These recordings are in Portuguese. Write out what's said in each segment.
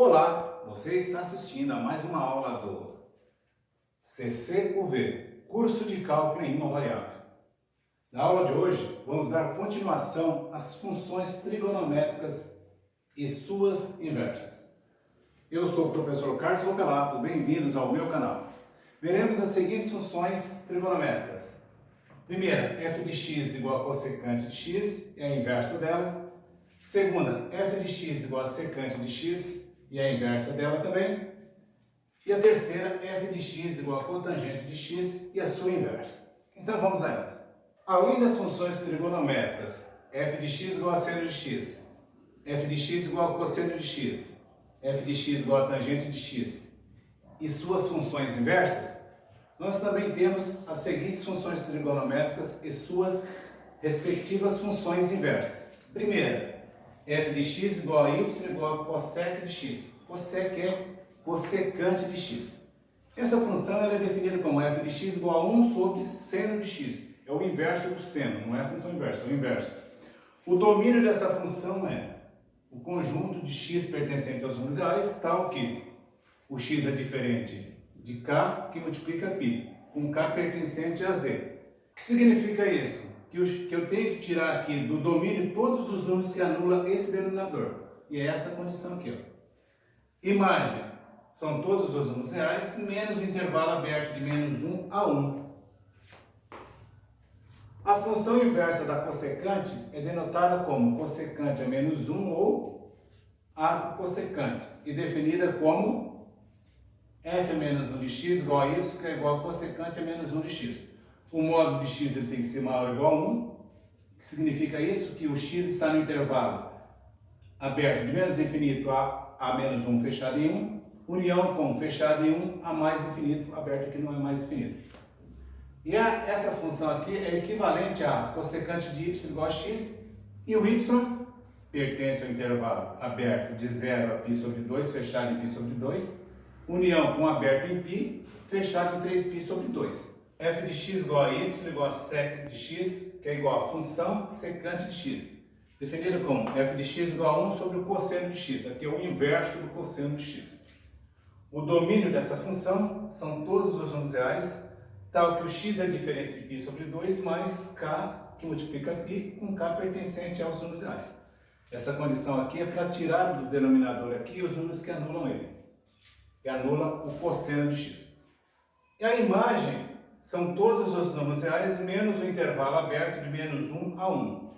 Olá, você está assistindo a mais uma aula do CCUV, Curso de Cálculo em Uma Variável. Na aula de hoje, vamos dar continuação às funções trigonométricas e suas inversas. Eu sou o professor Carlos Ropelato, bem-vindos ao meu canal. Veremos as seguintes funções trigonométricas. Primeira, f de x igual a cossecante de x, é a inversa dela. Segunda, f de x igual a secante de x, e a inversa dela também. E a terceira, f de x igual a cotangente de x e a sua inversa. Então vamos a elas. Além das funções trigonométricas, f de x igual a seno de x, f de x igual a cosseno de x, f de x igual a tangente de x e suas funções inversas, nós também temos as seguintes funções trigonométricas e suas respectivas funções inversas. Primeira, f de x igual a y igual a cossec de x. Cossec é cossecante de x. Essa função ela é definida como f de x igual a 1 sobre seno de x. É o inverso do seno, não é a função inversa, é o inverso. O domínio dessa função é o conjunto de x pertencente aos números reais, tal que o x é diferente de k, que multiplica π, com k pertencente a z. O que significa isso? Que eu tenho que tirar aqui do domínio todos os números que anulam esse denominador. E é essa a condição aqui. Ó. Imagem, são todos os números reais, menos o intervalo aberto de menos 1 a 1. A função inversa da cossecante é denotada como cossecante a menos 1 ou arco cossecante, e definida como f menos 1 de x igual a y, que é igual a cossecante a menos 1 de x. O módulo de x ele tem que ser maior ou igual a 1. O que significa isso? Que o x está no intervalo aberto de menos infinito a menos 1 fechado em 1, união com fechado em 1 a mais infinito, aberto aqui não é mais infinito. E essa função aqui é equivalente a cossecante de y igual a x, e o y pertence ao intervalo aberto de 0 a π sobre 2, fechado em π sobre 2, união com aberto em π, fechado em 3π sobre 2. f de x igual a y igual a sec de x, que é igual a função secante de x. Definido como f de x igual a 1 sobre o cosseno de x. Aqui é o inverso do cosseno de x. O domínio dessa função são todos os números reais, tal que o x é diferente de π sobre 2, mais k, que multiplica π, com k pertencente aos números reais. Essa condição aqui é para tirar do denominador aqui os números que anulam ele. Que anula o cosseno de x. E a imagem são todos os números reais menos o intervalo aberto de menos 1 a 1.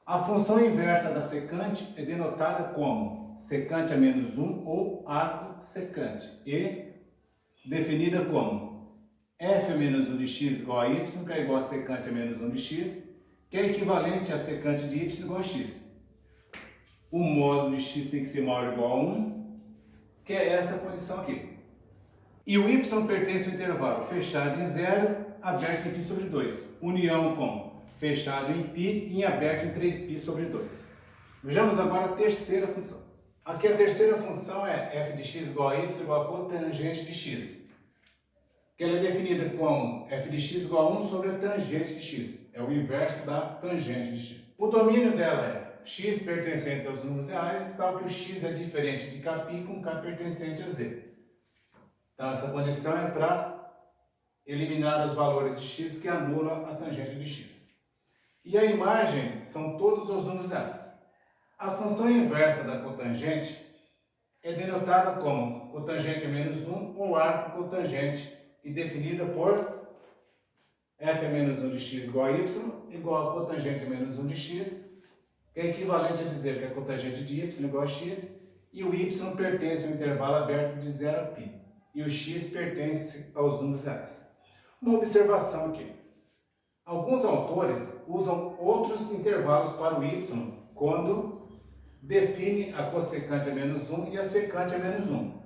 A função inversa da secante é denotada como secante a menos 1 ou arco secante e definida como f menos 1 de x igual a y, que é igual a secante a menos 1 de x, que é equivalente a secante de y igual a x. O módulo de x tem que ser maior ou igual a 1, que é essa condição aqui. E o y pertence ao intervalo fechado em 0, aberto em π sobre 2. União com fechado em π e em aberto em 3π sobre 2. Vejamos agora a terceira função. Aqui a terceira função é f de x igual a y igual a cotangente de x. Que ela é definida como f de x igual a 1 sobre a tangente de x. É o inverso da tangente de x. O domínio dela é x pertencente aos números reais, tal que o x é diferente de kπ com k pertencente a z. Então, essa condição é para eliminar os valores de x que anulam a tangente de x. E a imagem são todos os números reais. A função inversa da cotangente é denotada como cotangente a menos 1 ou arco cotangente e definida por f menos 1 de x igual a y igual a cotangente a menos 1 de x, que é equivalente a dizer que a cotangente de y igual a x e o y pertence ao intervalo aberto de 0 a π. E o x pertence aos números reais. Uma observação aqui. Alguns autores usam outros intervalos para o y quando define a cossecante a menos 1 e a secante a menos 1.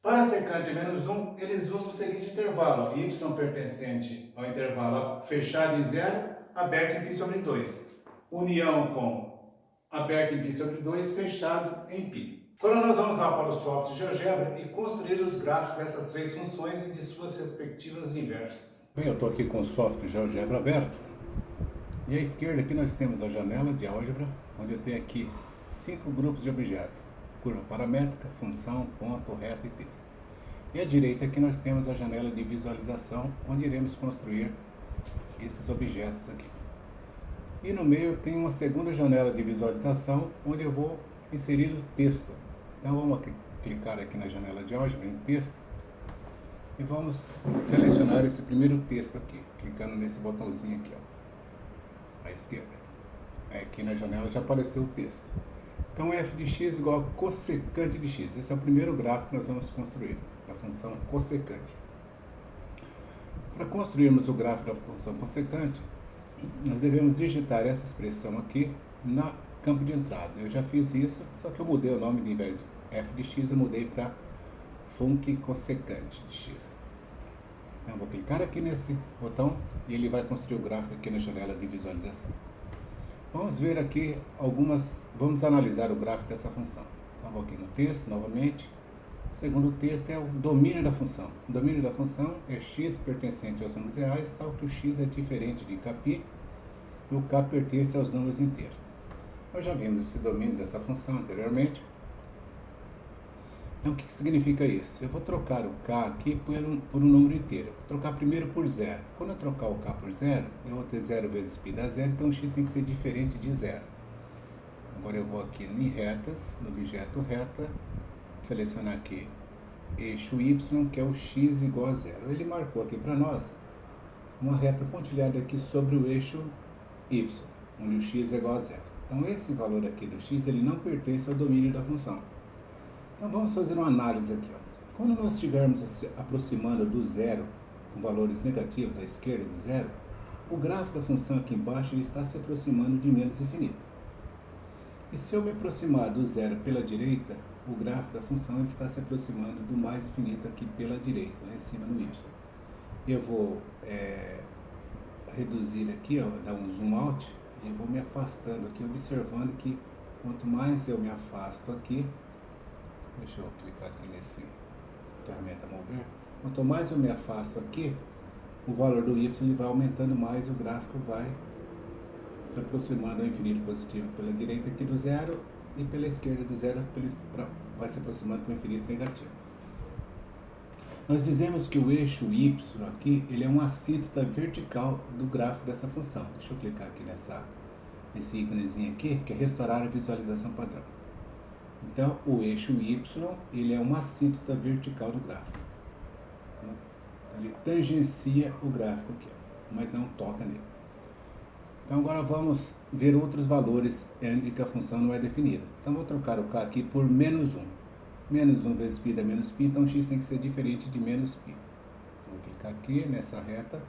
Para a secante a menos 1, eles usam o seguinte intervalo. Y pertencente ao intervalo fechado em 0, aberto em π sobre 2. União com aberto em π sobre 2, fechado em π. Agora nós vamos lá para o software GeoGebra e construir os gráficos dessas três funções e de suas respectivas inversas. Bem, eu estou aqui com o software GeoGebra aberto e à esquerda aqui nós temos a janela de álgebra, onde eu tenho aqui 5 grupos de objetos. curva paramétrica, função, ponto, reta e texto. E à direita aqui nós temos a janela de visualização, onde iremos construir esses objetos aqui. E no meio eu tenho uma segunda janela de visualização, onde eu vou inserir o texto. Então vamos clicar aqui na janela de álgebra em texto e vamos selecionar esse primeiro texto aqui, clicando nesse botãozinho aqui, ó, à esquerda. Aqui na janela já apareceu o texto. Então f de x igual a cossecante de x. Esse é o primeiro gráfico que nós vamos construir, da função cossecante. Para construirmos o gráfico da função cossecante, nós devemos digitar essa expressão aqui no campo de entrada. Eu já fiz isso, só que eu mudei o nome, de invés de f de x, eu mudei para func cossecante de x. Então eu vou clicar aqui nesse botão e ele vai construir o gráfico aqui na janela de visualização. Vamos ver aqui vamos analisar o gráfico dessa função. Então vou aqui no texto novamente. O segundo texto é o domínio da função. O domínio da função é x pertencente aos números reais, tal que o x é diferente de κ e o k pertence aos números inteiros. Nós já vimos esse domínio dessa função anteriormente. Então o que significa isso? Eu vou trocar o k aqui por um número inteiro. Vou trocar primeiro por zero. Quando eu trocar o k por zero, eu vou ter 0 vezes π dá zero, então o x tem que ser diferente de zero. Agora eu vou aqui em retas, no objeto reta, selecionar aqui eixo y, que é o x igual a zero. Ele marcou aqui para nós uma reta pontilhada aqui sobre o eixo y, onde o x é igual a zero. Então esse valor aqui do x, ele não pertence ao domínio da função. Então vamos fazer uma análise aqui, ó. Quando nós estivermos se aproximando do zero, com valores negativos à esquerda do zero, o gráfico da função aqui embaixo ele está se aproximando de menos infinito. E se eu me aproximar do zero pela direita, o gráfico da função ele está se aproximando do mais infinito aqui pela direita, lá em cima no y. Eu vou reduzir aqui, ó, dar um zoom out, e vou me afastando aqui, observando que quanto mais eu me afasto aqui, deixa eu clicar aqui nesse ferramenta mover, quanto mais eu me afasto aqui, o valor do y ele vai aumentando mais, o gráfico vai se aproximando ao infinito positivo pela direita aqui do zero, e pela esquerda do zero vai se aproximando para o infinito negativo. Nós dizemos que o eixo y aqui, ele é um assíntota vertical do gráfico dessa função. Deixa eu clicar aqui nesse íconezinho aqui, que é restaurar a visualização padrão. Então, o eixo y, ele é uma assíntota vertical do gráfico. Então, ele tangencia o gráfico aqui, ó, mas não toca nele. Então, agora vamos ver outros valores onde que a função não é definida. Então, vou trocar o k aqui por menos 1. Menos 1 vezes π dá menos π, então x tem que ser diferente de menos π. Vou clicar aqui nessa reta,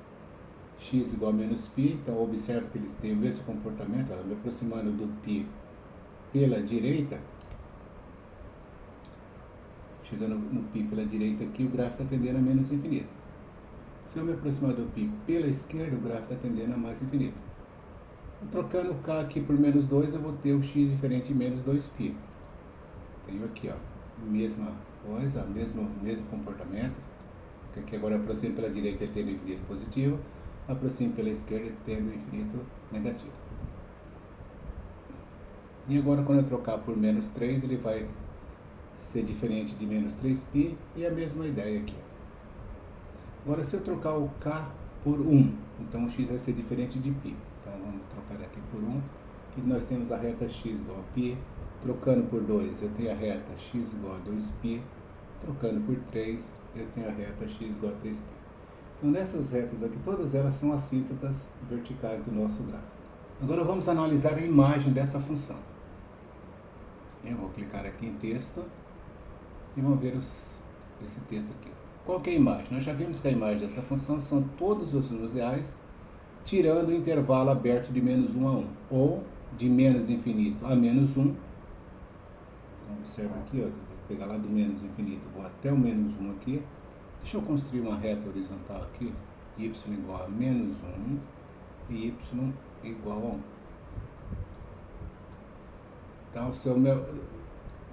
x igual a menos π, então observe que ele tem o mesmo comportamento, ó, me aproximando do π pela direita. Chegando no π pela direita aqui, o gráfico está tendendo a menos infinito. Se eu me aproximar do π pela esquerda, o gráfico está tendendo a mais infinito. Trocando o k aqui por menos 2, eu vou ter o x diferente de menos 2π. Tenho aqui, ó, mesma coisa, mesmo comportamento. Aqui agora eu aproximo pela direita e tendo infinito positivo, aproximo pela esquerda tendo infinito negativo. E agora quando eu trocar por menos 3, ele vai ser diferente de menos 3π, e a mesma ideia aqui. Agora se eu trocar o k por 1, então o x vai ser diferente de π. Então vamos trocar aqui por 1, e nós temos a reta x igual a π. Trocando por 2, eu tenho a reta x igual a 2π. Trocando por 3, eu tenho a reta x igual a 3π. Então nessas retas aqui, todas elas são assíntotas verticais do nosso gráfico. Agora vamos analisar a imagem dessa função. Eu vou clicar aqui em texto e vamos ver esse texto aqui. Qual que é a imagem? Nós já vimos que a imagem dessa função são todos os números reais, tirando o intervalo aberto de menos 1 a 1, ou de menos infinito a menos 1. Então, observa aqui, ó, vou pegar lá do menos infinito, vou até o menos 1 aqui. Deixa eu construir uma reta horizontal aqui, y igual a menos 1 e y igual a 1.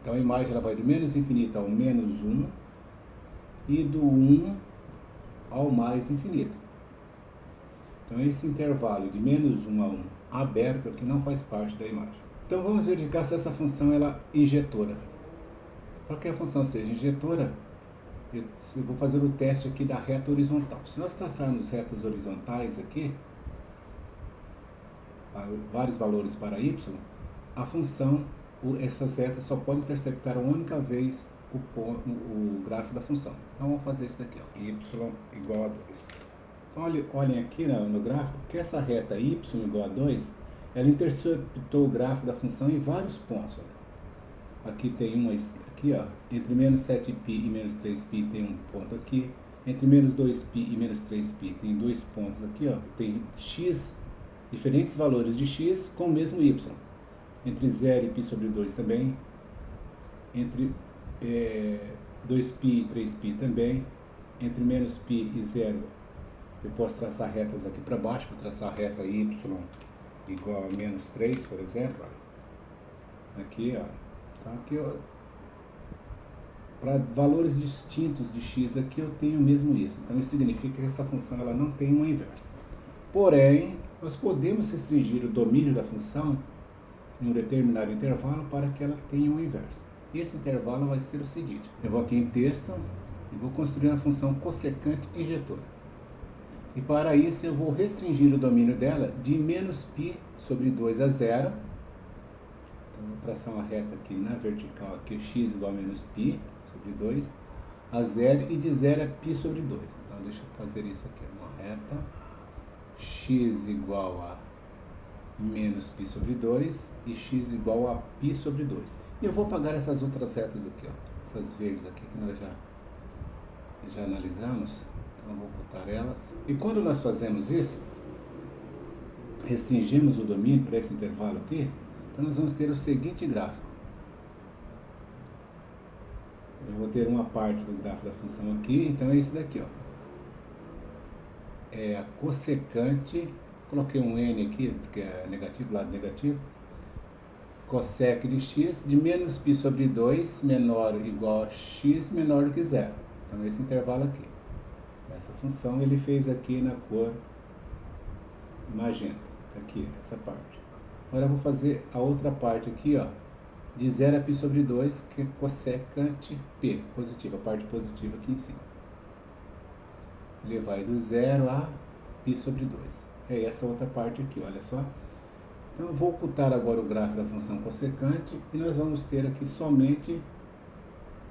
Então a imagem ela vai do menos infinito ao menos 1 e do 1 ao mais infinito. Então esse intervalo de menos 1 a 1 aberto aqui não faz parte da imagem. Então vamos verificar se essa função ela é injetora. Para que a função seja injetora, eu vou fazer o teste aqui da reta horizontal. Se nós traçarmos retas horizontais aqui, vários valores para y, a função, essas retas só podem interceptar uma única vez o gráfico da função. Então vamos fazer isso daqui, ó. Y igual a 2. Então olhem aqui no gráfico que essa reta y igual a 2, ela interceptou o gráfico da função em vários pontos. Olha. Aqui tem uma, aqui ó, entre menos 7π e menos 3π tem um ponto aqui. Entre menos 2π e menos 3π tem dois pontos aqui, ó. Tem x, diferentes valores de x com o mesmo y. Entre 0 e π sobre 2 também. Entre 2π e 3π também. Entre menos π e 0, eu posso traçar retas aqui para baixo. Vou traçar a reta y igual a menos 3, por exemplo. Aqui, ó. Então, aqui, ó, para valores distintos de x aqui, eu tenho o mesmo y. Então, isso significa que essa função ela não tem uma inversa. Porém, nós podemos restringir o domínio da função em um determinado intervalo para que ela tenha uma inversa. Esse intervalo vai ser o seguinte. Eu vou aqui em texto e vou construir uma função cossecante injetora. E para isso eu vou restringir o domínio dela de menos π sobre 2 a 0. Então vou traçar uma reta aqui na vertical, aqui x igual a menos π sobre 2 a 0 e de 0 a π sobre 2. Então deixa eu fazer isso aqui, uma reta x igual a menos π sobre 2 e x igual a π sobre 2. E eu vou apagar essas outras retas aqui, ó, essas verdes aqui que nós já analisamos. Então vou ocultar elas. E quando nós fazemos isso, restringimos o domínio para esse intervalo aqui, então nós vamos ter o seguinte gráfico. Eu vou ter uma parte do gráfico da função aqui, então é esse daqui, ó. É a cossecante, coloquei um n aqui, que é negativo, lado negativo, cossec de x de menos π sobre 2 menor ou igual a x menor do que 0. Então esse intervalo aqui. Essa função ele fez aqui na cor magenta, aqui, essa parte. Agora eu vou fazer a outra parte aqui, ó, de 0 a π sobre 2, que é cossecante p, positiva, a parte positiva aqui em cima. Ele vai do 0 a π sobre 2. É essa outra parte aqui, olha só. Então eu vou ocultar agora o gráfico da função cossecante e nós vamos ter aqui somente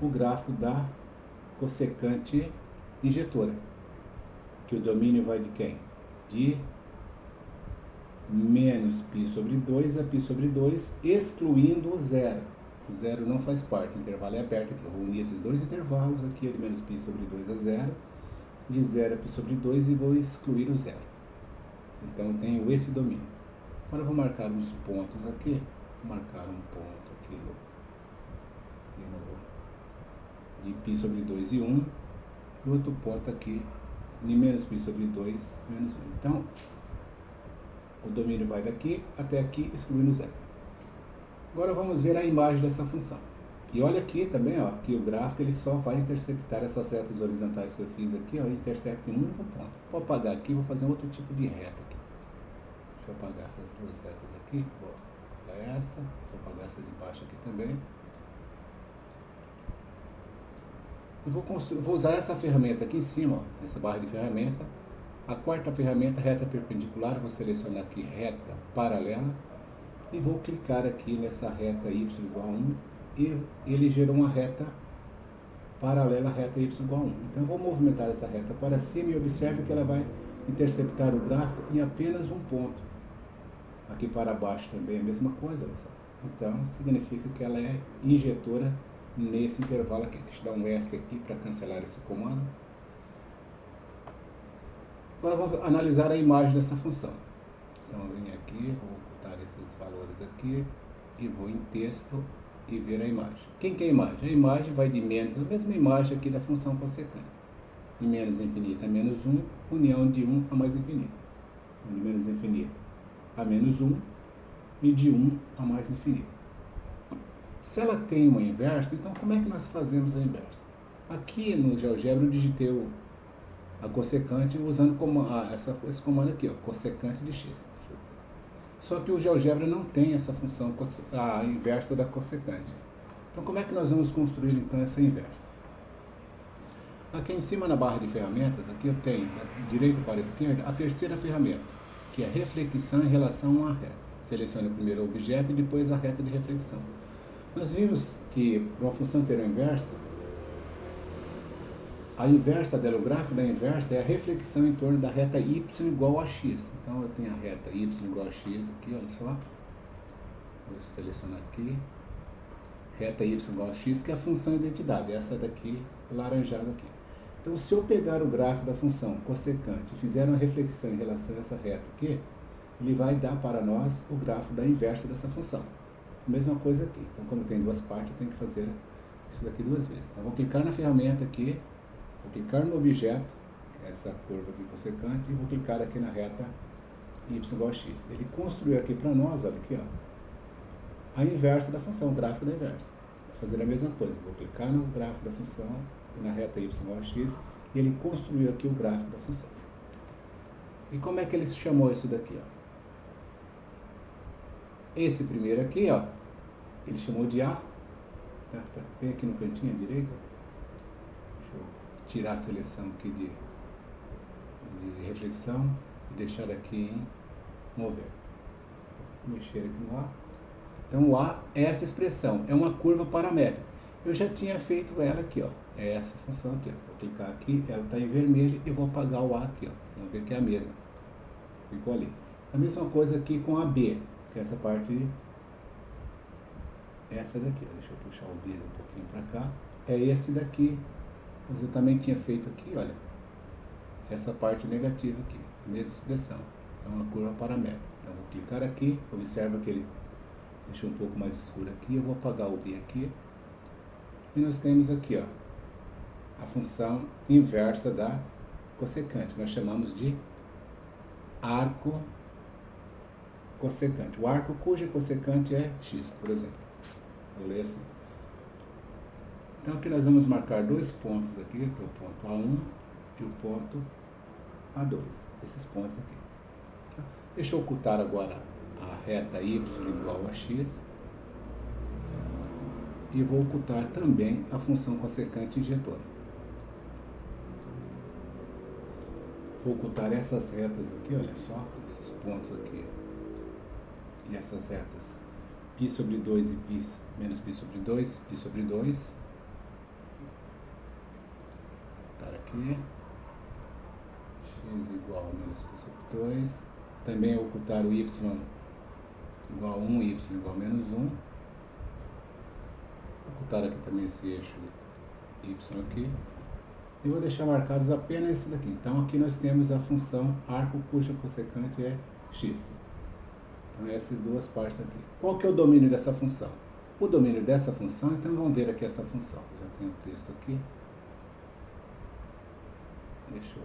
o gráfico da cossecante injetora. Que o domínio vai de quem? De menos π sobre 2 a π sobre 2, excluindo o 0. O 0 não faz parte, o intervalo é aberto aqui. Eu vou unir esses dois intervalos aqui, de menos π sobre 2 a 0, de 0 a π sobre 2 e vou excluir o 0. Então eu tenho esse domínio. Agora eu vou marcar uns pontos aqui. Vou marcar um ponto aqui de π sobre 2 e 1. E outro ponto aqui de menos π sobre 2, menos 1. Então, o domínio vai daqui até aqui, excluindo 0. Agora vamos ver a imagem dessa função. E olha aqui também, ó, que o gráfico ele só vai interceptar essas retas horizontais que eu fiz aqui, ó, intercepta em um único ponto. Vou apagar aqui, vou fazer outro tipo de reta aqui. Deixa eu apagar essas duas retas aqui. Vou apagar essa, vou apagar essa de baixo aqui também. Eu vou usar essa ferramenta aqui em cima, ó, essa barra de ferramenta. A quarta ferramenta, reta perpendicular, vou selecionar aqui reta paralela e vou clicar aqui nessa reta y igual a 1 e ele gerou uma reta paralela à reta y igual a 1. Então eu vou movimentar essa reta para cima e observe que ela vai interceptar o gráfico em apenas um ponto. Aqui para baixo também é a mesma coisa, olha só. Então significa que ela é injetora nesse intervalo aqui. Deixa eu dar um ESC aqui para cancelar esse comando. Agora vamos analisar a imagem dessa função. Então eu venho aqui, vou ocultar esses valores aqui e vou em texto e ver a imagem. Quem que é a imagem? A imagem vai de menos, a mesma imagem aqui da função cossecante. De menos infinito a menos 1, união de 1 a mais infinito. Então, de menos infinito a menos 1 e de 1 a mais infinito. Se ela tem uma inversa, então como é que nós fazemos a inversa? Aqui no GeoGebra eu digitei a cossecante usando esse comando aqui, ó, cossecante de x. Só que o GeoGebra não tem essa função, a inversa da cossecante. Então, como é que nós vamos construir, então, essa inversa? Aqui em cima na barra de ferramentas, aqui eu tenho, da direita para a esquerda, a terceira ferramenta, que é reflexão em relação a uma reta. Selecione o primeiro objeto e depois a reta de reflexão. Nós vimos que, para uma função ter uma inversa, a inversa dela, o gráfico da inversa é a reflexão em torno da reta y igual a x. Então eu tenho a reta y igual a x aqui, olha só. Vou selecionar aqui. Reta y igual a x, que é a função identidade. Essa daqui, laranjada aqui. Então, se eu pegar o gráfico da função cossecante e fizer uma reflexão em relação a essa reta aqui, ele vai dar para nós o gráfico da inversa dessa função. Mesma coisa aqui. Então, como tem duas partes, eu tenho que fazer isso daqui duas vezes. Então, vou clicar na ferramenta aqui, vou clicar no objeto, que é essa curva aqui cossecante, e vou clicar aqui na reta y igual a x. Ele construiu aqui para nós, olha aqui, ó, a inversa da função, o gráfico da inversa. Vou fazer a mesma coisa, vou clicar no gráfico da função, e na reta y igual a x, e ele construiu aqui o gráfico da função. E como é que ele chamou isso daqui, ó? Esse primeiro aqui, ó, ele chamou de A, tá bem aqui no cantinho à direita. Deixa eu tirar a seleção aqui de reflexão e deixar aqui em mover. Vou mexer aqui no A. Então o A é essa expressão, é uma curva paramétrica. Eu já tinha feito ela aqui, ó, é essa função aqui, ó. Vou clicar aqui, ela está em vermelho e vou apagar o A aqui, ó. Vamos ver que é a mesma. Ficou ali. A mesma coisa aqui com a B, que é essa parte, essa daqui, ó. Deixa eu puxar o B um pouquinho para cá. É esse daqui, mas eu também tinha feito aqui, olha, essa parte negativa aqui, a mesma expressão, é uma curva paramétrica. Então vou clicar aqui, observa que ele deixou um pouco mais escuro aqui, eu vou apagar o B aqui, e nós temos aqui, ó, a função inversa da cossecante, nós chamamos de arco cossecante, o arco cuja cossecante é x, por exemplo. Vou ler assim. Então aqui nós vamos marcar dois pontos aqui, que é o ponto A1 e o ponto A2, esses pontos aqui. Deixa eu ocultar agora a reta y igual a x e vou ocultar também a função cossecante injetora. Vou ocultar essas retas aqui, olha só, esses pontos aqui e essas retas π sobre 2 e π menos π sobre 2, π sobre 2. Ocultar aqui, x igual a menos π sobre 2. Também ocultar o y igual a 1, y igual a menos 1. Ocultar aqui também esse eixo y aqui. E vou deixar marcados apenas isso daqui. Então aqui nós temos a função arco cuja cossecante é x. Então essas duas partes aqui. Qual que é o domínio dessa função? O domínio dessa função, então vamos ver aqui essa função. Eu já tenho o texto aqui. Deixa eu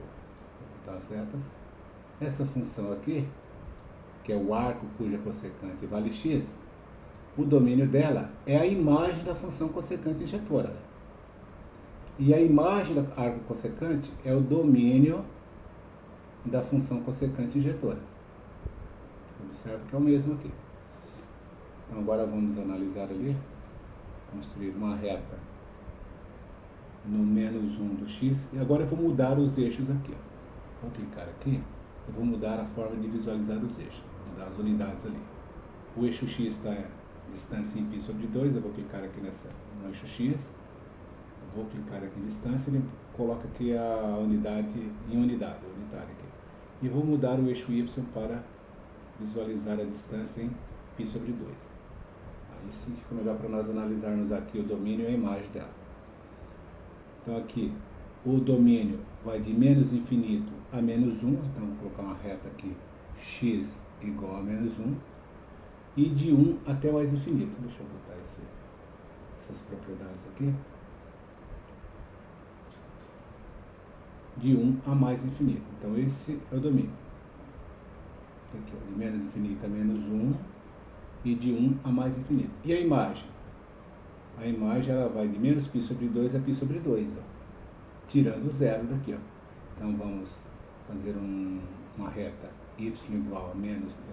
ocultar as retas. Essa função aqui, que é o arco cuja cossecante vale x, o domínio dela é a imagem da função cossecante injetora. E a imagem da arco cossecante é o domínio da função cossecante injetora. Observe que é o mesmo aqui. Então agora vamos analisar ali, construir uma reta no menos 1 do x, e agora eu vou mudar os eixos aqui, ó. Vou clicar aqui, eu vou mudar a forma de visualizar os eixos, vou mudar as unidades ali. O eixo x está a distância em π sobre 2, eu vou clicar aqui no eixo x, eu vou clicar aqui em distância, ele coloca aqui a unidade em unidade, unitária aqui. E vou mudar o eixo y para visualizar a distância em π sobre 2. Aí sim fica melhor para nós analisarmos aqui o domínio e a imagem dela. Então aqui, o domínio vai de menos infinito a menos 1, então vou colocar uma reta aqui, x igual a menos 1, e de 1 até mais infinito. Deixa eu botar essas propriedades aqui. De 1 a mais infinito. Então esse é o domínio. Aqui, ó, de menos infinito a menos 1 e de 1 a mais infinito. E a imagem? A imagem ela vai de menos π sobre 2 a π sobre 2, ó, tirando o zero daqui, ó. Então vamos fazer uma reta y igual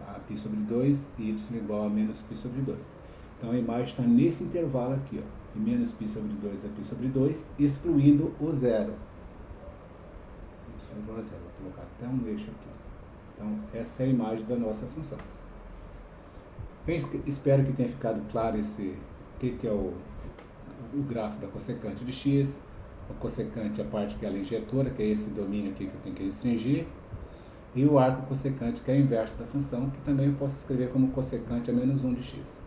a π sobre 2 e y igual a menos π sobre 2. Então a imagem está nesse intervalo aqui, ó, e menos π sobre 2 é π sobre 2, excluindo o zero. Y igual a zero. Vou colocar até um eixo aqui. Então, essa é a imagem da nossa função. Espero que tenha ficado claro o que é o gráfico da cossecante de x. A cossecante é a parte que ela é injetora, que é esse domínio aqui que eu tenho que restringir. E o arco cossecante, que é a inversa da função, que também eu posso escrever como cossecante a menos 1 de x.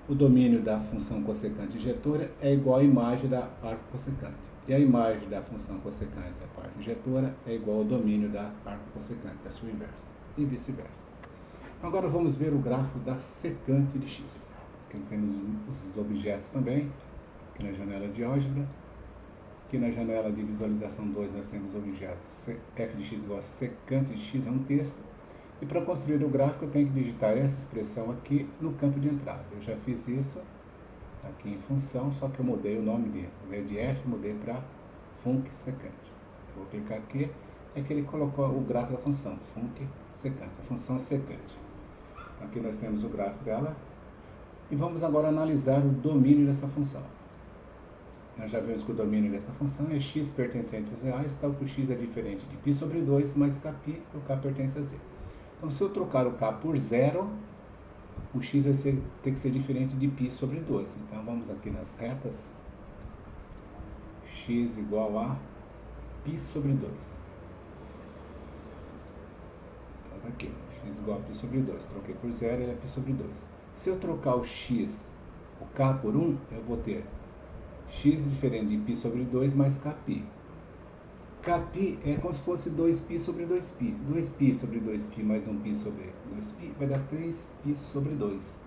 O domínio da função cossecante injetora é igual à imagem da arco cossecante. E a imagem da função cossecante, a parte injetora, é igual ao domínio da arco cossecante, que é a sua inversa. E vice-versa. Agora vamos ver o gráfico da secante de x. Aqui temos os objetos também, aqui na janela de álgebra. Aqui na janela de visualização 2 nós temos objetos f de x igual a secante de x, é um texto. E para construir o gráfico eu tenho que digitar essa expressão aqui no campo de entrada. Eu já fiz isso aqui em função, só que eu mudei o nome dele. Ao invés de f, mudei para func secante. Eu vou clicar aqui, é que ele colocou o gráfico da função, func secante, a função secante. Então aqui nós temos o gráfico dela. E vamos agora analisar o domínio dessa função. Nós já vimos que o domínio dessa função é x pertencente a reais, tal que o x é diferente de π sobre 2 mais kπ, e o k pertence a z. Então, se eu trocar o k por zero, o x vai ter que ser diferente de π sobre 2. Então, vamos aqui nas retas. X igual a π sobre 2. Então, tá aqui. X igual a π sobre 2. Troquei por zero, ele é π sobre 2. Se eu trocar o x, o k por 1, eu vou ter x diferente de π sobre 2 mais kπ. Kπ é como se fosse 2π sobre 2π. 2π sobre 2π mais 1π sobre 2π vai dar 3π sobre 2.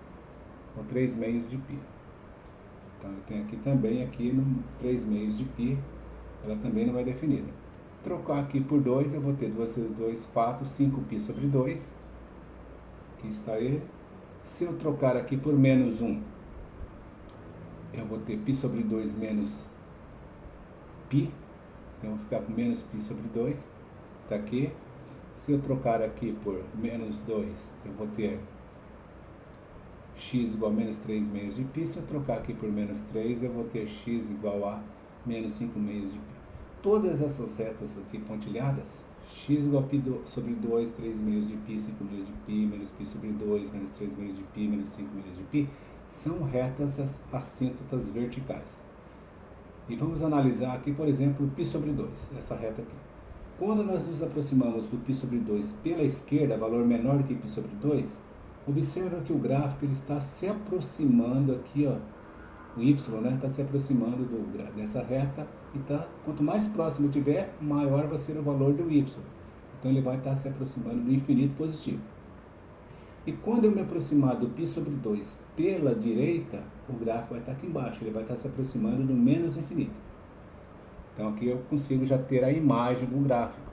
Ou 3 meios de π. Então, eu tenho aqui também, aqui no 3 meios de π, ela também não é definida. Trocar aqui por 2, eu vou ter 2 vezes 2, 4, 5π sobre 2. Aqui está ele. Se eu trocar aqui por menos 1, eu vou ter π sobre 2 menos π. Então, eu vou ficar com menos π sobre 2. Está aqui. Se eu trocar aqui por menos 2, eu vou ter x igual a menos 3 meios de π. Se eu trocar aqui por menos 3, eu vou ter x igual a menos 5 meios de π. Todas essas retas aqui pontilhadas, x igual a π sobre 2, 3 meios de π, 5 meios de π, menos π sobre 2, menos 3 meios de π, menos 5 meios de π, são retas assíntotas verticais. E vamos analisar aqui, por exemplo, o π sobre 2, essa reta aqui. Quando nós nos aproximamos do π sobre 2 pela esquerda, valor menor do que π sobre 2, observa que o gráfico ele está se aproximando aqui, ó, o y, né, está se aproximando dessa reta, e quanto mais próximo tiver, maior vai ser o valor do y. Então ele vai estar se aproximando do infinito positivo. E quando eu me aproximar do π sobre 2 pela direita, o gráfico vai estar aqui embaixo, ele vai estar se aproximando do menos infinito. Então aqui eu consigo já ter a imagem do gráfico.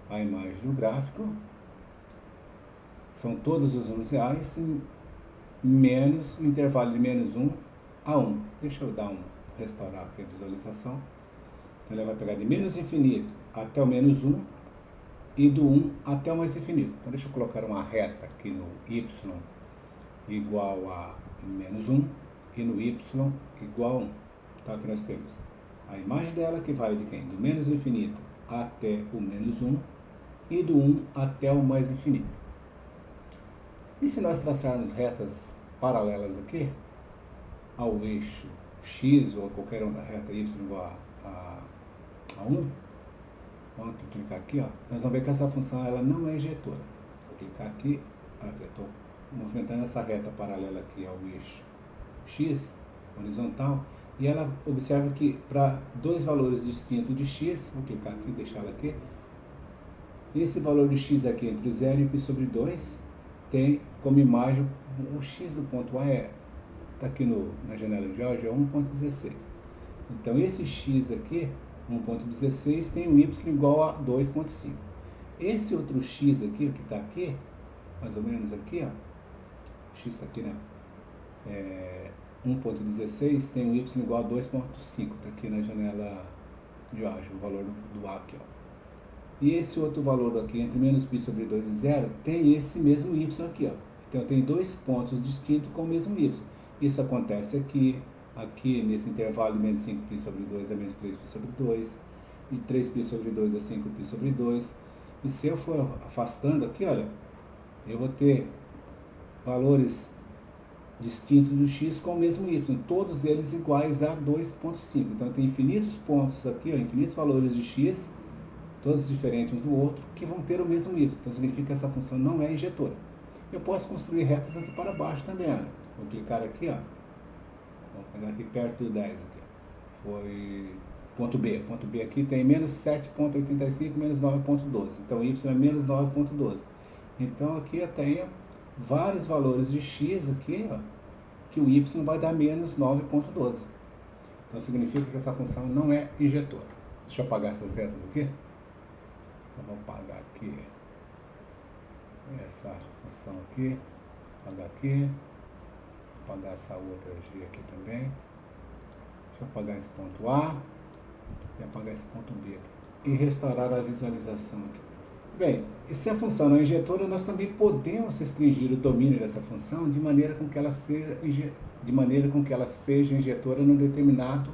A imagem do gráfico são todos os números reais, menos o intervalo de menos 1 a 1. Deixa eu restaurar aqui a visualização. Então ele vai pegar de menos infinito até o menos 1 e do 1 até o mais infinito. Então deixa eu colocar uma reta aqui no y igual a menos 1 e no y igual a 1. Então aqui nós temos a imagem dela que vai de quem? Do menos infinito até o menos 1 e do 1 até o mais infinito. E se nós traçarmos retas paralelas aqui ao eixo x ou a qualquer reta y igual a 1, vamos clicar aqui, ó, nós vamos ver que essa função ela não é injetora. Vou clicar aqui, eu estou movimentando essa reta paralela aqui ao eixo x, horizontal, e ela observa que para dois valores distintos de x, vou clicar aqui, deixar ela aqui, esse valor de x aqui entre o 0 e π sobre 2 tem como imagem o x do ponto A está aqui na janela de álgebra, é 1.16. Então esse x aqui, 1.16, tem o y igual a 2.5. Esse outro x aqui, o que está aqui, mais ou menos aqui, ó, o x está aqui, né? 1.16 tem o y igual a 2.5, está aqui na janela de álgebra, o valor do A aqui, ó. E esse outro valor aqui, entre menos π sobre 2 e 0, tem esse mesmo y aqui, ó. Então, tem dois pontos distintos com o mesmo y. Isso acontece aqui, aqui nesse intervalo de menos 5π sobre 2 a menos 3π sobre 2, de 3π sobre 2 a 5π sobre 2. E se eu for afastando aqui, olha, eu vou ter valores distintos do x com o mesmo y, todos eles iguais a 2,5. Então tem infinitos pontos aqui, ó, infinitos valores de x, todos diferentes uns do outro, que vão ter o mesmo y. Então significa que essa função não é injetora. Eu posso construir retas aqui para baixo também, olha. Vou clicar aqui, ó. Vou pegar aqui perto do 10 aqui. Foi ponto B. Ponto B aqui tem menos 7,85 menos 9,12. Então y é menos 9,12. Então aqui eu tenho vários valores de x aqui, ó, que o y vai dar menos 9,12. Então significa que essa função não é injetora. Deixa eu apagar essas retas aqui. Então vou apagar aqui essa função aqui, apagar aqui, apagar essa outra g aqui também. Deixa eu apagar esse ponto A e apagar esse ponto B aqui. E restaurar a visualização aqui. Bem, e se a função não é injetora, nós também podemos restringir o domínio dessa função de maneira com que ela seja injetora num determinado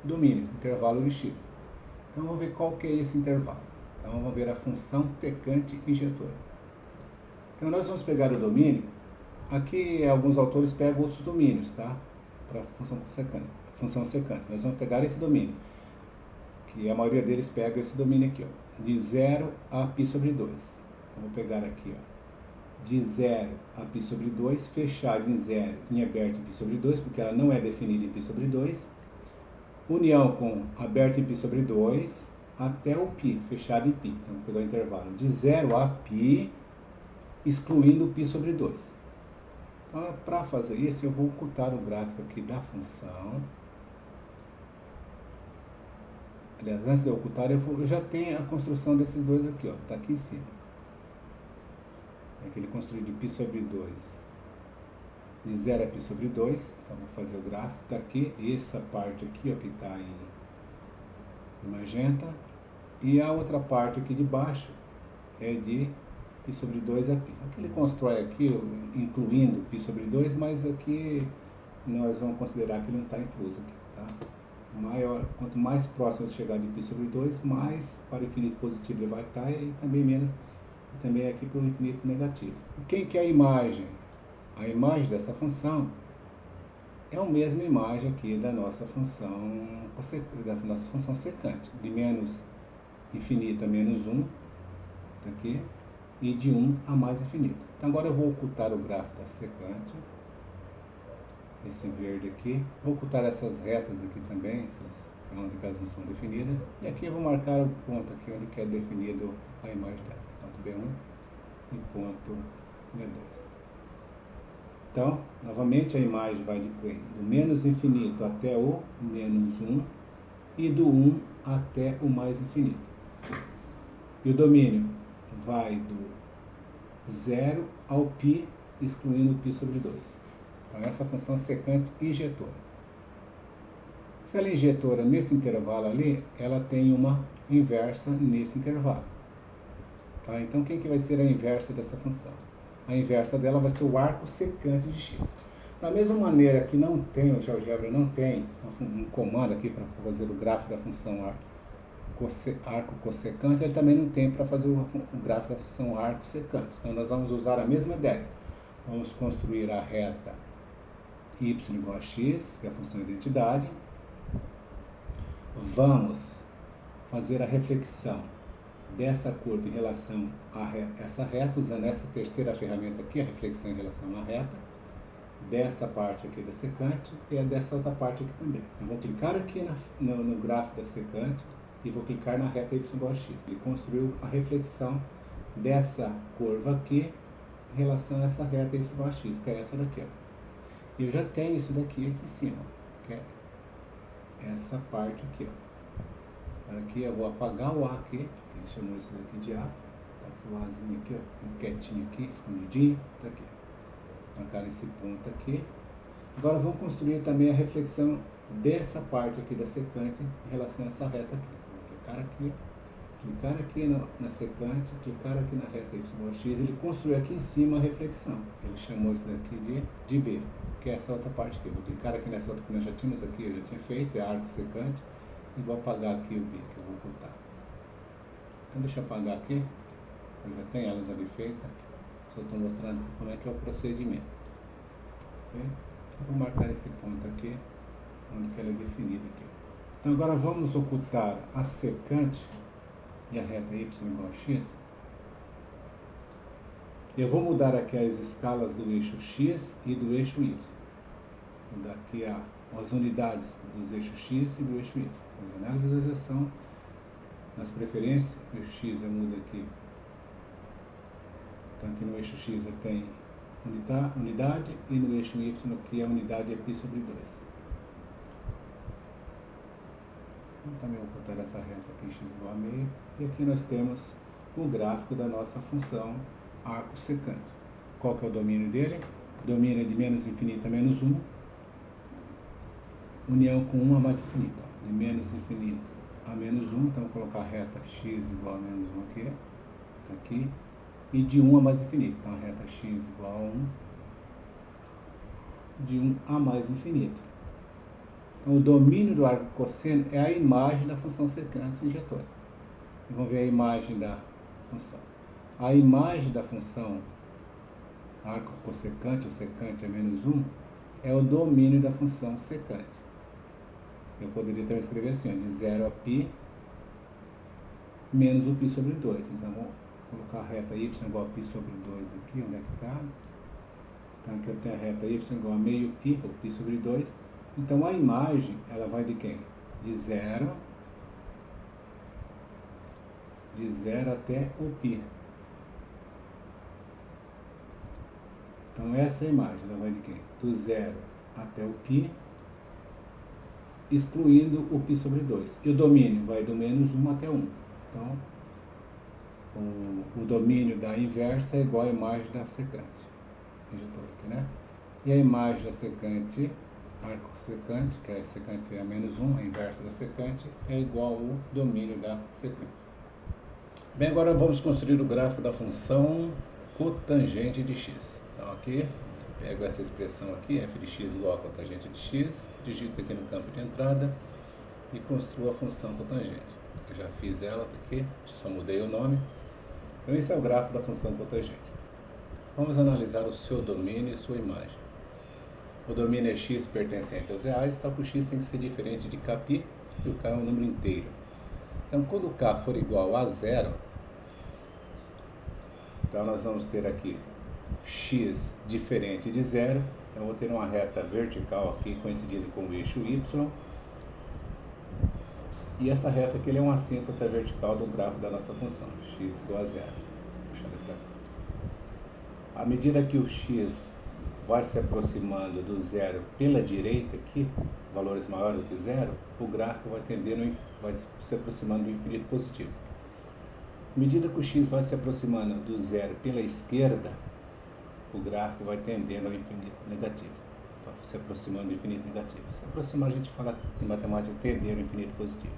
domínio, intervalo de x. Então vamos ver qual que é esse intervalo. Então vamos ver a função secante injetora. Então nós vamos pegar o domínio. Aqui alguns autores pegam outros domínios, tá? Para a função secante. Nós vamos pegar esse domínio, que a maioria deles pega esse domínio aqui, ó, de 0 a π sobre 2. Então, vou pegar aqui, ó, de 0 a π sobre 2, fechado em 0, em aberto em π sobre 2, porque ela não é definida em π sobre 2, união com aberto em π sobre 2, até o π, fechado em π. Então, vou pegar o intervalo de 0 a π, excluindo o π sobre 2. Então, para fazer isso, eu vou ocultar o gráfico aqui da função. Aliás, antes de eu ocultar, eu já tenho a construção desses dois aqui, ó, tá aqui em cima. É aquele construído de π sobre 2, de 0 a π sobre 2. Então, vou fazer o gráfico, tá aqui, essa parte aqui, ó, que está em magenta, e a outra parte aqui de baixo é de π sobre 2 a π. Aqui ele constrói aqui, incluindo π sobre 2, mas aqui nós vamos considerar que ele não está incluso aqui, tá? Quanto mais próximo de chegar de π sobre 2, mais para o infinito positivo ele vai estar, e também menos, e também aqui para o infinito negativo. E quem que é a imagem? A imagem dessa função é a mesma imagem aqui da nossa função secante, de menos infinito a menos 1, tá aqui, e de 1 a mais infinito. Então agora eu vou ocultar o gráfico da secante, esse verde aqui, vou ocultar essas retas aqui também, onde elas não são definidas, e aqui eu vou marcar o ponto aqui onde é definido a imagem dela, ponto B1 e ponto B2. Então, novamente a imagem vai do menos infinito até o menos 1 e do 1 até o mais infinito. E o domínio vai do 0 ao π, excluindo o π sobre 2. Então, essa função secante injetora. Se ela é injetora nesse intervalo ali, ela tem uma inversa nesse intervalo. Tá? Então, quem que vai ser a inversa dessa função? A inversa dela vai ser o arco secante de x. Da mesma maneira que não tem, o GeoGebra não tem um comando aqui para fazer o gráfico da função arco cossecante, ele também não tem para fazer o gráfico da função arco secante. Então, nós vamos usar a mesma ideia. Vamos construir a reta y igual a x, que é a função identidade. Vamos fazer a reflexão dessa curva em relação a essa reta, usando essa terceira ferramenta aqui, a reflexão em relação à reta, dessa parte aqui da secante e dessa outra parte aqui também. Então, vou clicar aqui no gráfico da secante e vou clicar na reta y igual a x. Ele construiu a reflexão dessa curva aqui em relação a essa reta y igual a x, que é essa daqui, ó. Eu já tenho isso daqui em cima, que é essa parte aqui, ó. Aqui eu vou apagar o A aqui, ele chamou isso daqui de A. Tá aqui o Azinho aqui, ó, quietinho aqui, escondidinho, tá aqui. Marcar esse ponto aqui. Agora vamos construir também a reflexão dessa parte aqui da secante em relação a essa reta aqui. Então, vou clicar aqui, clicar aqui na secante, clicar aqui na reta y igual a x, ele construiu aqui em cima a reflexão. Ele chamou isso daqui de B, que é essa outra parte aqui. Eu vou clicar aqui nessa outra que nós já tínhamos aqui, eu já tinha feito, é arco secante, e vou apagar aqui o B, que eu vou ocultar. Então deixa eu apagar aqui, eu já tenho elas ali feitas, só estou mostrando aqui como é que é o procedimento. Okay? Eu vou marcar esse ponto aqui, onde que ela é definida aqui. Então agora vamos ocultar a secante e a reta y igual a x. Eu vou mudar aqui as escalas do eixo x e do eixo y. Vou mudar aqui as unidades dos eixos x e do eixo y. Na janela de visualização, nas preferências, o eixo x eu mudo aqui. Então aqui no eixo x eu tenho unidade e no eixo y aqui a unidade é π sobre 2. Vamos também ocultar essa reta aqui x igual a meio. E aqui nós temos o gráfico da nossa função arco secante. Qual que é o domínio dele? O domínio é de menos infinito a menos 1. União com 1 a mais infinito. Ó. De menos infinito a menos 1. Então vou colocar a reta x igual a menos 1 aqui. Tá aqui. E de 1 a mais infinito. Então a reta x igual a 1. De 1 a mais infinito. Então, o domínio do arco cosseno é a imagem da função secante injetora. Vamos ver a imagem da função. A imagem da função arco cossecante, ou secante a menos 1, é o domínio da função secante. Eu poderia também escrever assim, ó, de 0 a π menos o π sobre 2. Então, vou colocar a reta y igual a π sobre 2 aqui, onde é que está? Então, aqui eu tenho a reta y igual a meio π, ou π sobre 2. Então, a imagem, ela vai de quem? De 0 até o π. Então, essa é a imagem, ela vai de quem? Do 0 até o π, excluindo o π sobre 2. E o domínio vai do menos 1 até 1. Então, o domínio da inversa é igual à imagem da secante. Aqui, né? E a imagem da secante, arco secante, que é a secante a menos 1, a inversa da secante, é igual ao domínio da secante. Bem, agora vamos construir o gráfico da função cotangente de x. Então aqui, pego essa expressão aqui, f de x igual a cotangente de x, digito aqui no campo de entrada e construo a função cotangente. Eu já fiz ela aqui, só mudei o nome. Então esse é o gráfico da função cotangente. Vamos analisar o seu domínio e sua imagem. O domínio é x pertencente aos reais, então o x tem que ser diferente de kπ, e o k é um número inteiro. Então, quando o k for igual a 0, então nós vamos ter aqui x diferente de 0. Então, eu vou ter uma reta vertical aqui coincidindo com o eixo y. E essa reta aqui é um assíntota vertical do gráfico da nossa função, x igual a 0. Puxa ele para cá. À medida que o x vai se aproximando do zero pela direita aqui, valores maiores do que zero, o gráfico vai se aproximando do infinito positivo. À medida que o x vai se aproximando do zero pela esquerda, o gráfico vai tendendo ao infinito negativo. Vai se aproximando do infinito negativo. Se aproximar, a gente fala em matemática tender ao infinito positivo.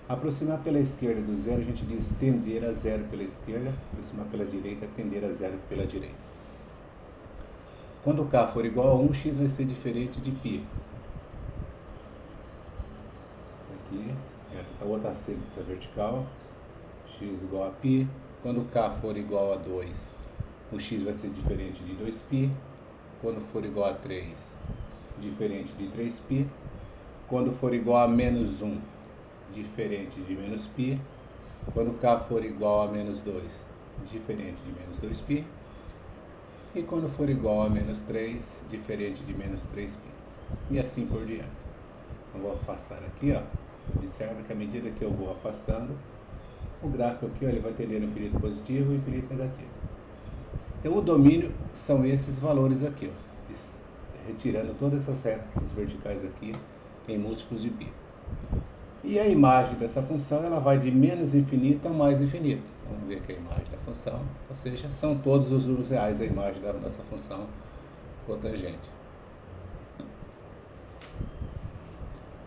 Aproximar pela esquerda do zero, a gente diz tender a zero pela esquerda. Aproximar pela direita, tender a zero pela direita. Quando k for igual a 1, x vai ser diferente de π. Aqui, a outra assíntota vertical, x igual a π. Quando k for igual a 2, o x vai ser diferente de 2π. Quando for igual a 3, diferente de 3π. Quando for igual a menos 1, diferente de menos π. Quando k for igual a menos 2, diferente de menos 2π. E quando for igual a menos 3, diferente de menos 3π. E assim por diante. Então, vou afastar aqui, ó. Observa que à medida que eu vou afastando, o gráfico aqui, ó, ele vai tender no infinito positivo e infinito negativo. Então, o domínio são esses valores aqui, ó. Retirando todas essas retas verticais aqui em múltiplos de π. E a imagem dessa função, ela vai de menos infinito a mais infinito. Então, vamos ver aqui a imagem da função, ou seja, são todos os números reais a imagem da nossa função cotangente.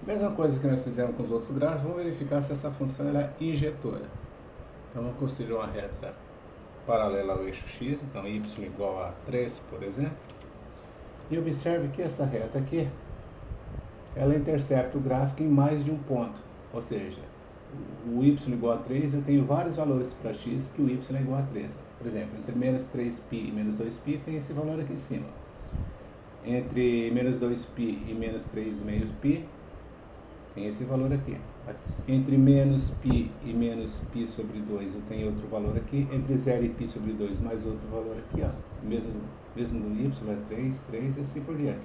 Mesma coisa que nós fizemos com os outros gráficos, vamos verificar se essa função ela é injetora. Então vamos construir uma reta paralela ao eixo x, então y igual a 3, por exemplo. E observe que essa reta aqui, ela intercepta o gráfico em mais de um ponto. Ou seja, o y igual a 3, eu tenho vários valores para x que o y é igual a 3. Por exemplo, entre menos 3π e menos 2π tem esse valor aqui em cima. Entre menos 2π e menos 3,5π tem esse valor aqui. Entre menos π e menos π sobre 2 eu tenho outro valor aqui. Entre 0 e π sobre 2 mais outro valor aqui, ó. Mesmo no y é 3, 3 e assim por diante.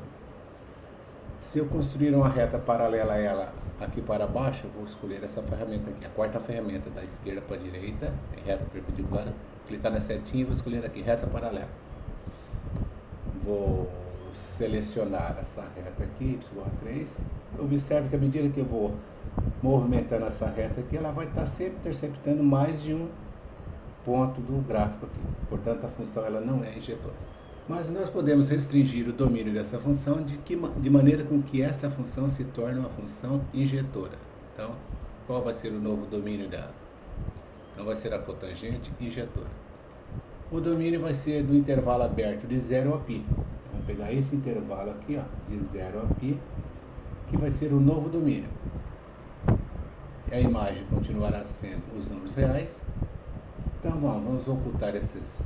Se eu construir uma reta paralela a ela aqui para baixo, eu vou escolher essa ferramenta aqui, a quarta ferramenta da esquerda para a direita, tem reta perpendicular, clicar na setinha e vou escolher aqui, reta paralela. Vou selecionar essa reta aqui, y igual a 3. Observe que à medida que eu vou movimentando essa reta aqui, ela vai estar sempre interceptando mais de um ponto do gráfico aqui. Portanto, a função ela não é injetora. Mas nós podemos restringir o domínio dessa função de maneira com que essa função se torne uma função injetora. Então, qual vai ser o novo domínio dela? Então, vai ser a cotangente injetora. O domínio vai ser do intervalo aberto de 0 a π. Vamos pegar esse intervalo aqui, ó, de 0 a π, que vai ser o novo domínio. A imagem continuará sendo os números reais. Então, vamos ocultar essas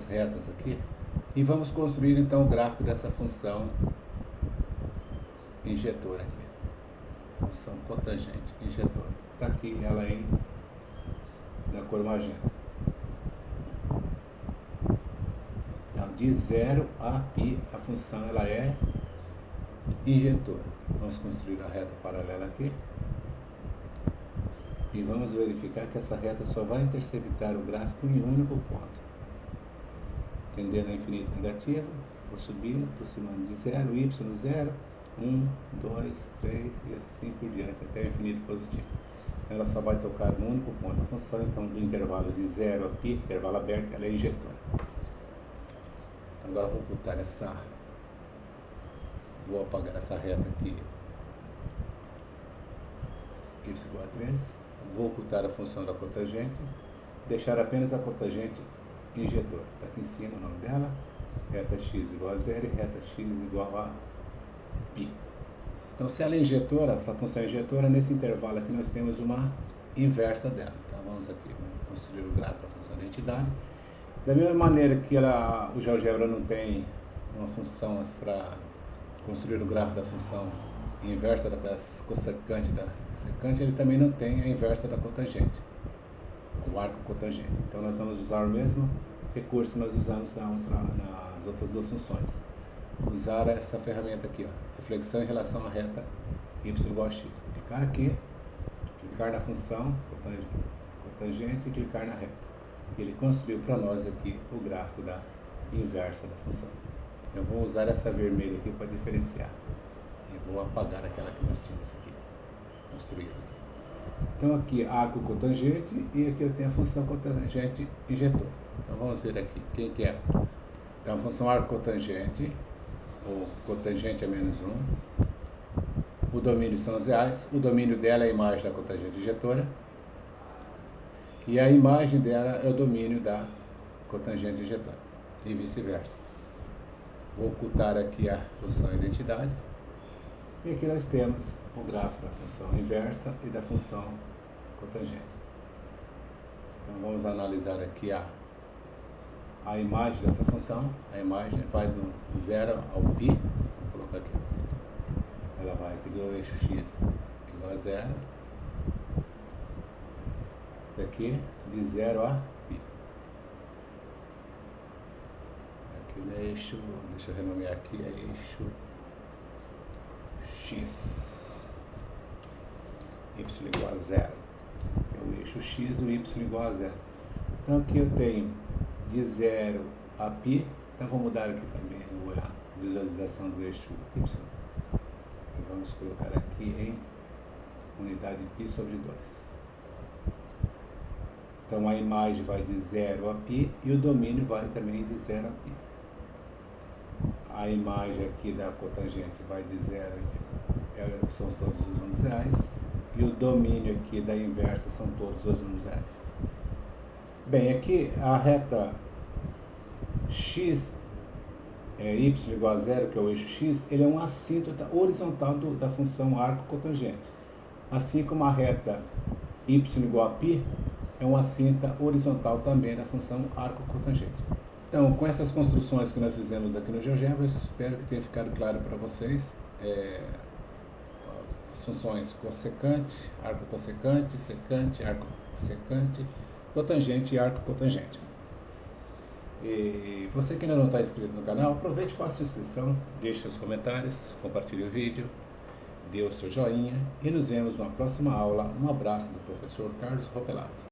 retas aqui e vamos construir então o gráfico dessa função injetora aqui, função cotangente injetora. Está aqui ela aí na cor magenta. Então, de 0 a π a função ela é injetora. Vamos construir a reta paralela aqui e vamos verificar que essa reta só vai interceptar o gráfico em um único ponto. Tendendo a infinito negativo, vou subindo, aproximando de 0, y 0, 1, 2, 3 e assim por diante, até o infinito positivo. Então, ela só vai tocar num único ponto. A função, então, do intervalo de 0 a π, intervalo aberto, ela é injetora. Então, agora eu vou ocultar vou apagar essa reta aqui, y igual a 3, vou ocultar a função da cotangente, deixar apenas a cotangente injetora. Está aqui em cima o nome dela, reta x igual a 0 e reta x igual a π. Então, se ela é injetora, essa função é injetora, nesse intervalo aqui nós temos uma inversa dela. Então, vamos construir o gráfico da função de identidade. Da mesma maneira que o GeoGebra não tem uma função para construir o gráfico da função inversa da cossecante da secante, ele também não tem a inversa da cotangente, o arco cotangente. Então, nós vamos usar o mesmo recurso que nós usamos nas outras duas funções. Usar essa ferramenta aqui, ó, reflexão em relação à reta y igual a x. Clicar aqui, clicar na função cotangente e clicar na reta. Ele construiu para nós aqui o gráfico da inversa da função. Eu vou usar essa vermelha aqui para diferenciar. E vou apagar aquela que nós tínhamos aqui, construída aqui. Então, aqui arco cotangente e aqui eu tenho a função cotangente injetor. Então, vamos ver aqui quem que é. Então, a função arco cotangente, ou cotangente é menos 1. O domínio são os reais. O domínio dela é a imagem da cotangente injetora. E a imagem dela é o domínio da cotangente injetora. E vice-versa. Vou ocultar aqui a função identidade. E aqui nós temos o gráfico da função inversa e da função cotangente. Então, vamos analisar aqui a imagem dessa função. A imagem vai do 0 ao π. Vou colocar aqui. Ela vai aqui do eixo x igual a 0. Aqui de 0 a π. Aqui no eixo, deixa eu renomear aqui, é eixo x, y igual a 0. Aqui é o eixo x, o y igual a 0. Então aqui eu tenho de 0 a π. Então vou mudar aqui também a visualização do eixo y. E vamos colocar aqui em unidade π sobre 2. Então, a imagem vai de 0 a π e o domínio vai também de 0 a π. A imagem aqui da cotangente vai de 0 a são todos os números reais, e o domínio aqui da inversa são todos os números reais. Bem, aqui a reta x, y igual a zero, que é o eixo x, ele é um assíntota horizontal da função arco cotangente. Assim como a reta y igual a π é um assíntota horizontal também da função arco cotangente. Então, com essas construções que nós fizemos aqui no GeoGebra, eu espero que tenha ficado claro para vocês as funções cossecante, arco cossecante, secante, arco secante, cotangente e arco cotangente. E você que ainda não está inscrito no canal, aproveite e faça sua inscrição, deixe seus comentários, compartilhe o vídeo, dê o seu joinha e nos vemos na próxima aula. Um abraço do professor Carlos Ropelato.